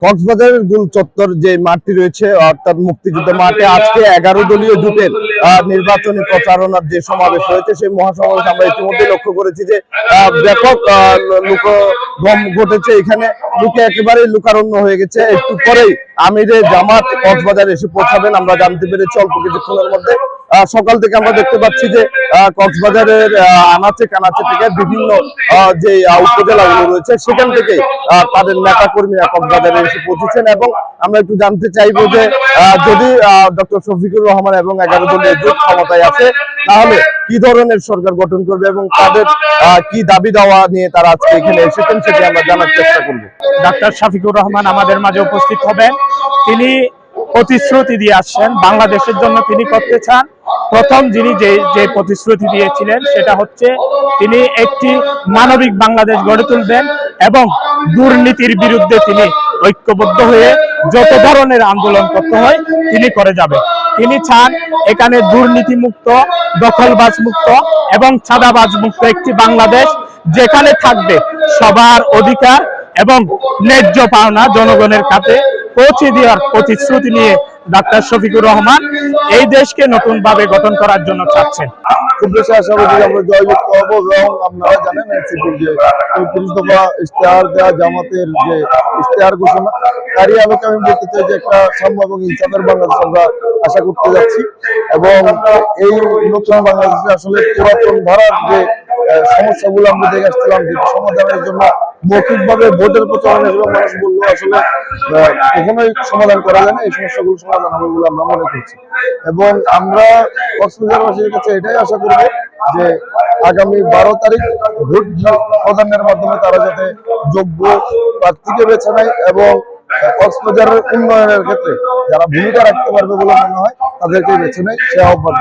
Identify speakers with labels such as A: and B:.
A: কক্সবাজারের গোল চত্বর যে মাঠটি রয়েছে অর্থাৎ মুক্তিযুদ্ধ মাঠে আজকে 11 দলীয় জোটের নির্বাচনী প্রচারণার যে সমাবেশ হয়েছে সেই মহাসমাবেশ আমরা ইতিমধ্যে লক্ষ্য করেছি যে ব্যাপক লোকগম ঘটেছে। এখানে লোকে একেবারে লোকারণ্য হয়ে গেছে। একটু পরেই আমিরে জামাত কক্সবাজারে এসে পৌঁছাবেন আমরা জানতে পেরেছি অল্প কিছুক্ষণের মধ্যে। সকাল থেকে আমরা দেখতে পাচ্ছি যে কক্সবাজারের আনাচে কানাচে থেকে বিভিন্ন যে উপজেলাগুলো রয়েছে সেখান থেকে তাদের নেতা কর্মীরা কক্সবাজারে এসে পৌঁছেছেন এবং আমরা একটু জানতে চাইবো যে যদি ডক্টর শফিকুর রহমান এবং 11 দলীয় জোট ক্ষমতায় আছে তাহলে কি ধরনের সরকার গঠন করবে এবং তাদের কি দাবি দাওয়া নিয়ে তারা আজকে এখানে এসেছেন সেটি আমরা জানার চেষ্টা করব।
B: ডাক্তার শফিকুর রহমান আমাদের মাঝে উপস্থিত হবেন। তিনি প্রতিশ্রুতি দিয়ে আসছেন, বাংলাদেশের জন্য তিনি করতে চান। প্রথম যিনি যে প্রতিশ্রুতি দিয়েছিলেন সেটা হচ্ছে তিনি একটি মানবিক বাংলাদেশ গড়ে তুলবেন এবং দুর্নীতির বিরুদ্ধে তিনি ঐক্যবদ্ধ হয়ে যত ধরনের আন্দোলন করতে হয় তিনি করে যাবেন। তিনি চান এখানে দুর্নীতি মুক্ত, দখলবাজ মুক্ত এবং চাঁদাবাজ মুক্ত একটি বাংলাদেশ, যেখানে থাকবে সবার অধিকার এবং ন্যায্য পাওনা জনগণের কাছে পৌঁছে দেওয়ার প্রতিশ্রুতি নিয়ে ডাক্তার শফিকুর রহমান এই দেশকে নতুন ভাবে গঠন করার জন্য চাচ্ছেন।
A: খুব বেশি আশাবাদী আমরা জয়যুক্ত হবো এবং আপনারা জানেন এনসিপির যে ৩০ দফা ইশতেহার দেওয়া জামাতের যে ইশতেহার ঘোষণা তারই আলোকে আমি বলতে চাই যে একটা সাম্য এবং ইনসাফের বাংলাদেশ আমরা আশা করতে যাচ্ছি এবং এই নতুন বাংলাদেশে আসলে পুরাতন ধারার যে সমস্যাগুলো আমরা দেখে আসছিলাম যে সমাধানের জন্য মৌখিকভাবে ভোটের প্রচারণা হিসেবে মানুষ বললো আসলে কখনোই সমাধান করা যায় না। এই সমস্যাগুলো সমাধান হবে বলে আমরা মনে করছি এবং আমরা কক্সবাজারবাসীর কাছে এটাই আশা করবো যে আগামী 12 তারিখ ভোট প্রদানের মাধ্যমে তারা যাতে যোগ্য প্রার্থীকে বেছে নেয় এবং কক্সবাজারের উন্নয়নের ক্ষেত্রে যারা ভূমিকা রাখতে পারবে বলে মনে হয় তাদেরকে বেছে নেয় সে আহ্বান।